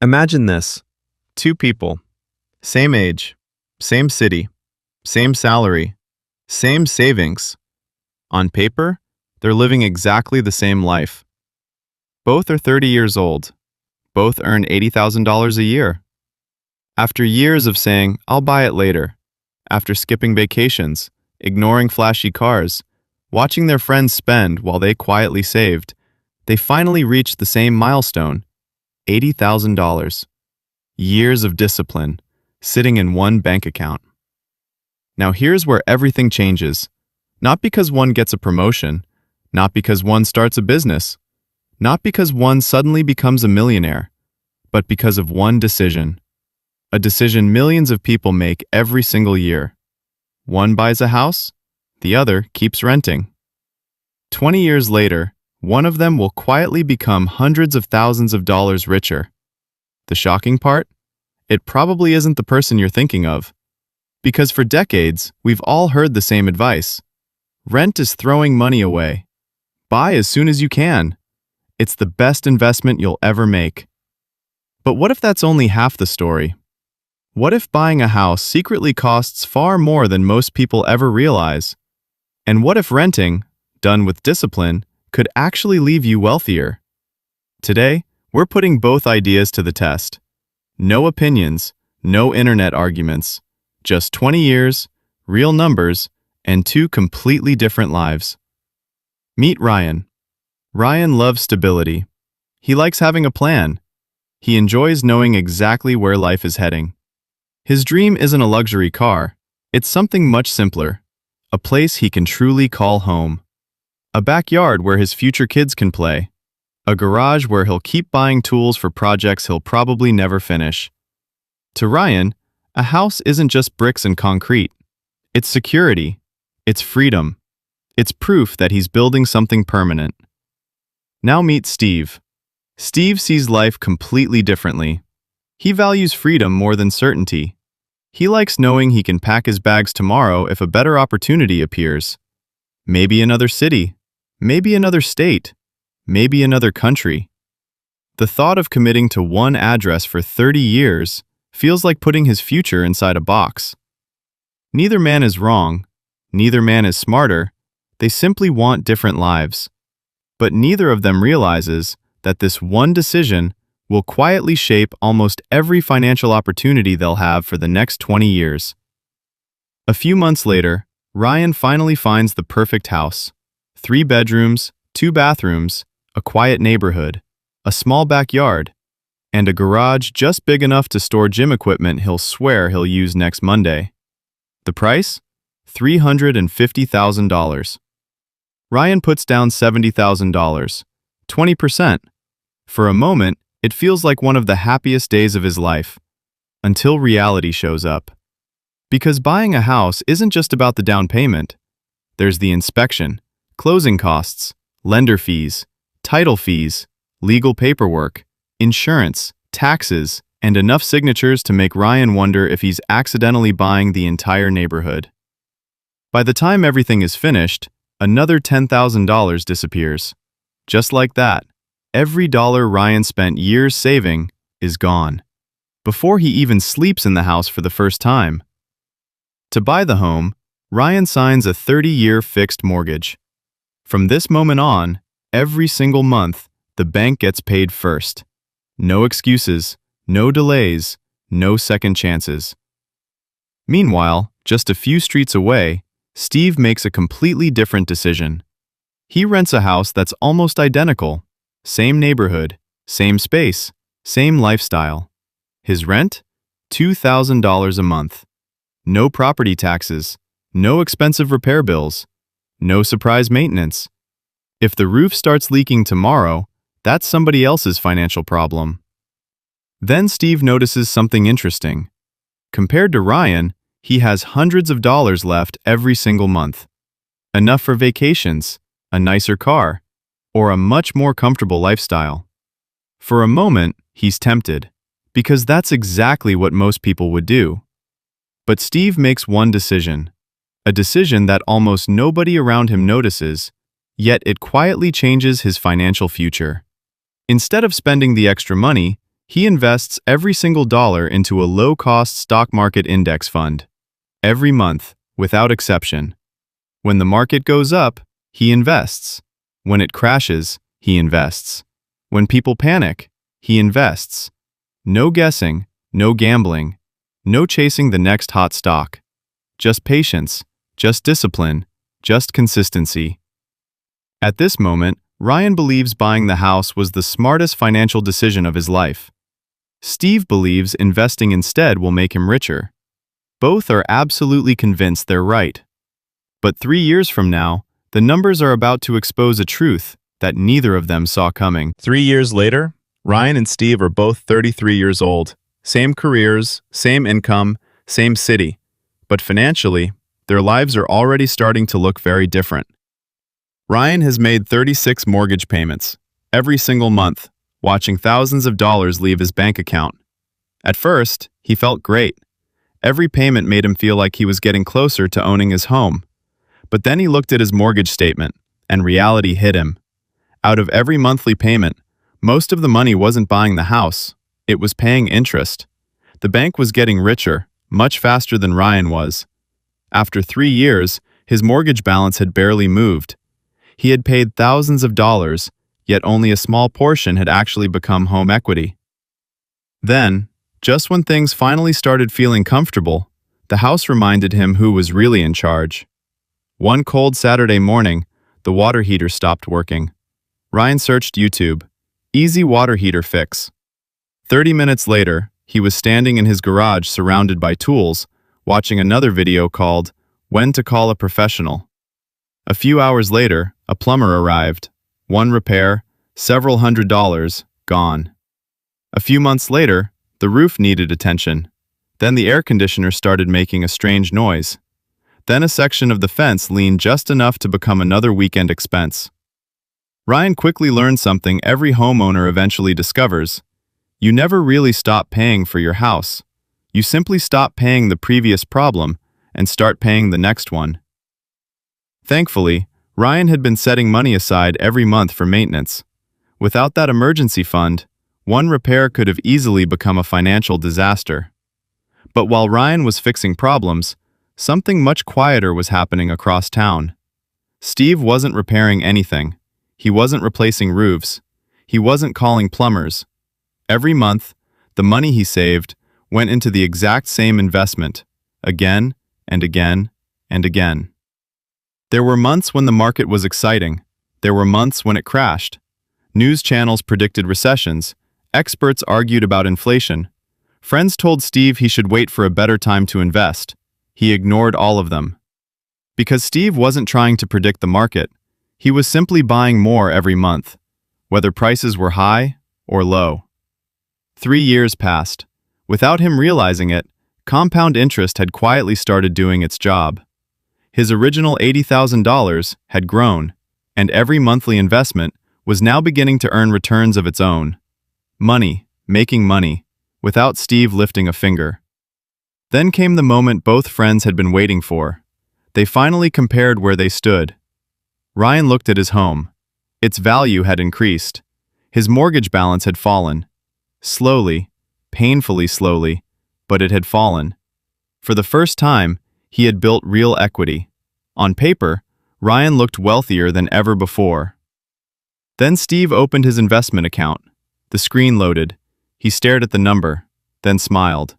Imagine this. Two people, same age, same city, same salary, same savings. On paper, they're living exactly the same life. Both are 30 years old. Both earn $80,000 a year. After years of saying, "I'll buy it later," after skipping vacations, ignoring flashy cars, watching their friends spend while they quietly saved, they finally reached the same milestone, $80,000. Years of discipline, sitting in one bank account. Now here's where everything changes. Not because one gets a promotion, not because one starts a business, not because one suddenly becomes a millionaire, but because of one decision. A decision millions of people make every single year. One buys a house, the other keeps renting. 20 years later, one of them will quietly become hundreds of thousands of dollars richer. The shocking part? It probably isn't the person you're thinking of. Because for decades, we've all heard the same advice. Rent is throwing money away. Buy as soon as you can. It's the best investment you'll ever make. But what if that's only half the story? What if buying a house secretly costs far more than most people ever realize? And what if renting, done with discipline, could actually leave you wealthier? Today, we're putting both ideas to the test. No opinions, no internet arguments. Just 20 years, real numbers, and two completely different lives. Meet Ryan. Ryan loves stability. He likes having a plan. He enjoys knowing exactly where life is heading. His dream isn't a luxury car. It's something much simpler. A place he can truly call home. A backyard where his future kids can play. A garage where he'll keep buying tools for projects he'll probably never finish. To Ryan, a house isn't just bricks and concrete. It's security. It's freedom. It's proof that he's building something permanent. Now meet Steve. Steve sees life completely differently. He values freedom more than certainty. He likes knowing he can pack his bags tomorrow if a better opportunity appears. Maybe another city. Maybe another state. Maybe another country. The thought of committing to one address for 30 years feels like putting his future inside a box. Neither man is wrong. Neither man is smarter. They simply want different lives. But neither of them realizes that this one decision will quietly shape almost every financial opportunity they'll have for the next 20 years. A few months later, Ryan finally finds the perfect house. 3 bedrooms, 2 bathrooms, a quiet neighborhood, a small backyard, and a garage just big enough to store gym equipment he'll swear he'll use next Monday. The price? $350,000. Ryan puts down $70,000, 20%. For a moment, it feels like one of the happiest days of his life, until reality shows up. Because buying a house isn't just about the down payment. There's the inspection, closing costs, lender fees, title fees, legal paperwork, insurance, taxes, and enough signatures to make Ryan wonder if he's accidentally buying the entire neighborhood. By the time everything is finished, another $10,000 disappears. Just like that, every dollar Ryan spent years saving is gone, before he even sleeps in the house for the first time. To buy the home, Ryan signs a 30-year fixed mortgage. From this moment on, every single month, the bank gets paid first. No excuses, no delays, no second chances. Meanwhile, just a few streets away, Steve makes a completely different decision. He rents a house that's almost identical. Same neighborhood, same space, same lifestyle. His rent? $2,000 a month. No property taxes, no expensive repair bills, no surprise maintenance. If the roof starts leaking tomorrow, that's somebody else's financial problem. Then Steve notices something interesting. Compared to Ryan, he has hundreds of dollars left every single month. Enough for vacations, a nicer car, or a much more comfortable lifestyle. For a moment, he's tempted, because that's exactly what most people would do. But Steve makes one decision, a decision that almost nobody around him notices, yet it quietly changes his financial future. Instead of spending the extra money, He invests every single dollar into a low-cost stock market index fund. Every month, without exception. When the market goes up, he invests. When it crashes, he invests. When people panic, he invests. No guessing, no gambling, no chasing the next hot stock. Just patience, just discipline, just consistency. At this moment, Ryan believes buying the house was the smartest financial decision of his life. Steve believes investing instead will make him richer. Both are absolutely convinced they're right. But 3 years from now, the numbers are about to expose a truth that neither of them saw coming. 3 years later, Ryan and Steve are both 33 years old. Same careers, same income, same city. But financially, their lives are already starting to look very different. Ryan has made 36 mortgage payments, every single month, watching thousands of dollars leave his bank account. At first, he felt great. Every payment made him feel like he was getting closer to owning his home. But then he looked at his mortgage statement, and reality hit him. Out of every monthly payment, most of the money wasn't buying the house, it was paying interest. The bank was getting richer, much faster than Ryan was. After 3 years, his mortgage balance had barely moved. He had paid thousands of dollars, yet only a small portion had actually become home equity. Then, just when things finally started feeling comfortable, the house reminded him who was really in charge. One cold Saturday morning, the water heater stopped working. Ryan searched YouTube. Easy water heater fix. 30 minutes later, he was standing in his garage surrounded by tools, watching another video called When to Call a Professional. A few hours later, a plumber arrived. One repair, several $100s, gone. A few months later, the roof needed attention. Then the air conditioner started making a strange noise. Then a section of the fence leaned just enough to become another weekend expense. Ryan quickly learned something every homeowner eventually discovers. You never really stop paying for your house. You simply stop paying the previous problem and start paying the next one. Thankfully, Ryan had been setting money aside every month for maintenance. Without that emergency fund, one repair could have easily become a financial disaster. But while Ryan was fixing problems, something much quieter was happening across town. Steve wasn't repairing anything. He wasn't replacing roofs. He wasn't calling plumbers. Every month, the money he saved went into the exact same investment, again and again and again. There were months when the market was exciting. There were months when it crashed. News channels predicted recessions. Experts argued about inflation. Friends told Steve he should wait for a better time to invest. He ignored all of them. Because Steve wasn't trying to predict the market, he was simply buying more every month, whether prices were high or low. 3 years passed. Without him realizing it, compound interest had quietly started doing its job. His original $80,000 had grown, and every monthly investment was now beginning to earn returns of its own. Money, making money, without Steve lifting a finger. Then came the moment both friends had been waiting for. They finally compared where they stood. Ryan looked at his home. Its value had increased. His mortgage balance had fallen. Slowly, painfully slowly, but it had fallen. For the first time, he had built real equity. On paper, Ryan looked wealthier than ever before. Then Steve opened his investment account. The screen loaded. He stared at the number, then smiled.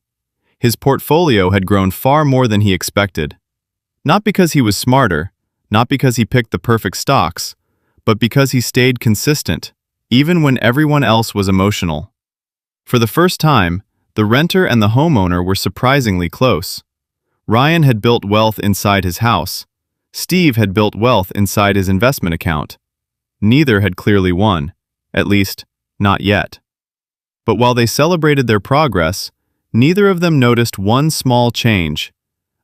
His portfolio had grown far more than he expected. Not because he was smarter, not because he picked the perfect stocks, but because he stayed consistent, even when everyone else was emotional. For the first time, the renter and the homeowner were surprisingly close. Ryan had built wealth inside his house. Steve had built wealth inside his investment account. Neither had clearly won, at least, not yet. But while they celebrated their progress, neither of them noticed one small change,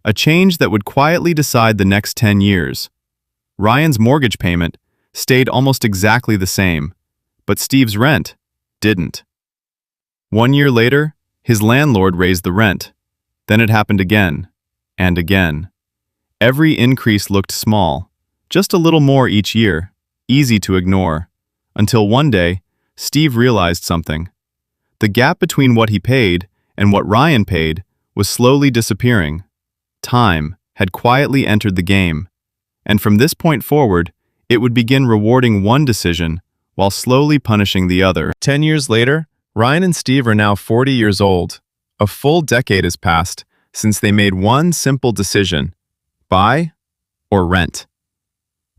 a change that would quietly decide the next 10 years. Ryan's mortgage payment stayed almost exactly the same, but Steve's rent didn't. 1 year later, his landlord raised the rent. Then it happened again, and again. Every increase looked small, just a little more each year, easy to ignore, until one day, Steve realized something. The gap between what he paid and what Ryan paid was slowly disappearing. Time had quietly entered the game, and from this point forward, it would begin rewarding one decision while slowly punishing the other. 10 years later, Ryan and Steve are now 40 years old. A full decade has passed since they made one simple decision: buy or rent.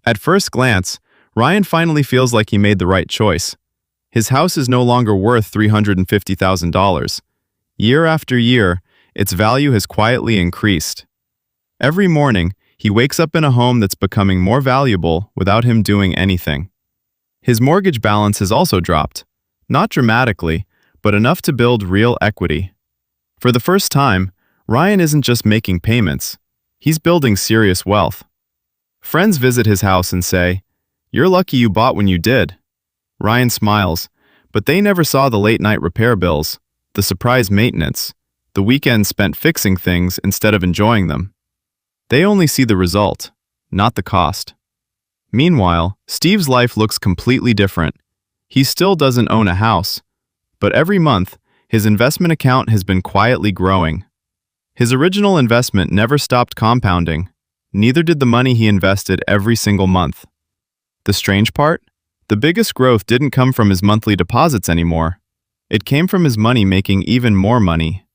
At first glance, Ryan finally feels like he made the right choice. His house is no longer worth $350,000. Year after year, its value has quietly increased. Every morning, he wakes up in a home that's becoming more valuable without him doing anything. His mortgage balance has also dropped, not dramatically, but enough to build real equity. For the first time, Ryan isn't just making payments, he's building serious wealth. Friends visit his house and say, "You're lucky you bought when you did." Ryan smiles, but they never saw the late-night repair bills, the surprise maintenance, the weekends spent fixing things instead of enjoying them. They only see the result, not the cost. Meanwhile, Steve's life looks completely different. He still doesn't own a house, but every month, his investment account has been quietly growing. His original investment never stopped compounding, neither did the money he invested every single month. The strange part? The biggest growth didn't come from his monthly deposits anymore. It came from his money making even more money.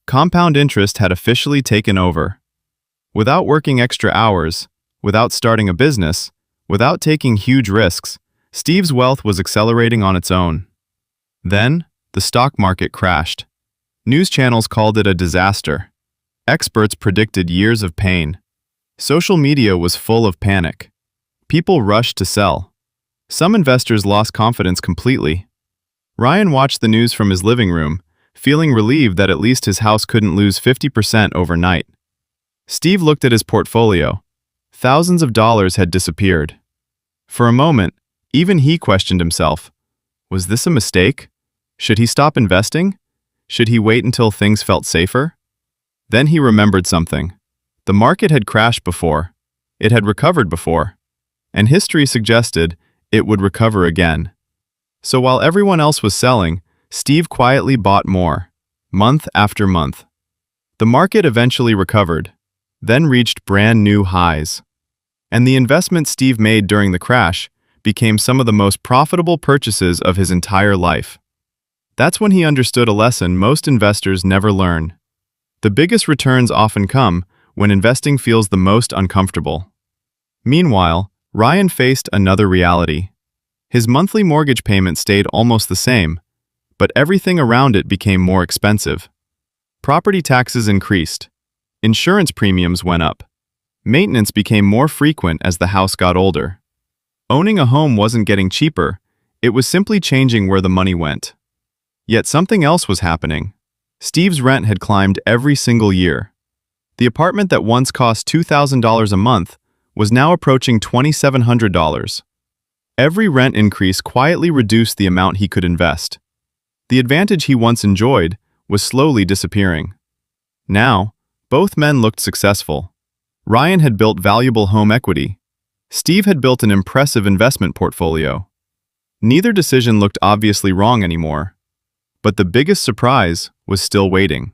Compound interest had officially taken over. Without working extra hours, without starting a business, without taking huge risks, Steve's wealth was accelerating on its own. Then, the stock market crashed. News channels called it a disaster. Experts predicted years of pain. Social media was full of panic. People rushed to sell. Some investors lost confidence completely. Ryan watched the news from his living room, feeling relieved that at least his house couldn't lose 50% overnight. Steve looked at his portfolio. Thousands of dollars had disappeared. For a moment, even he questioned himself. Was this a mistake? Should he stop investing? Should he wait until things felt safer? Then he remembered something. The market had crashed before. It had recovered before. And history suggested it would recover again. So while everyone else was selling, Steve quietly bought more, month after month. The market eventually recovered, then reached brand new highs. And the investments Steve made during the crash became some of the most profitable purchases of his entire life. That's when he understood a lesson most investors never learn. The biggest returns often come when investing feels the most uncomfortable. Meanwhile, Ryan faced another reality. His monthly mortgage payment stayed almost the same, but everything around it became more expensive. Property taxes increased. Insurance premiums went up. Maintenance became more frequent as the house got older. Owning a home wasn't getting cheaper, it was simply changing where the money went. Yet something else was happening. Steve's rent had climbed every single year. The apartment that once cost $2,000 a month was now approaching $2,700. Every rent increase quietly reduced the amount he could invest. The advantage he once enjoyed was slowly disappearing. Now, both men looked successful. Ryan had built valuable home equity. Steve had built an impressive investment portfolio. Neither decision looked obviously wrong anymore. But the biggest surprise was still waiting.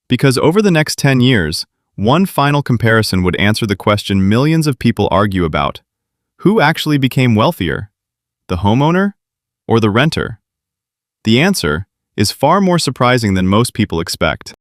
Because over the next 10 years, one final comparison would answer the question millions of people argue about. Who actually became wealthier? The homeowner or the renter? The answer is far more surprising than most people expect.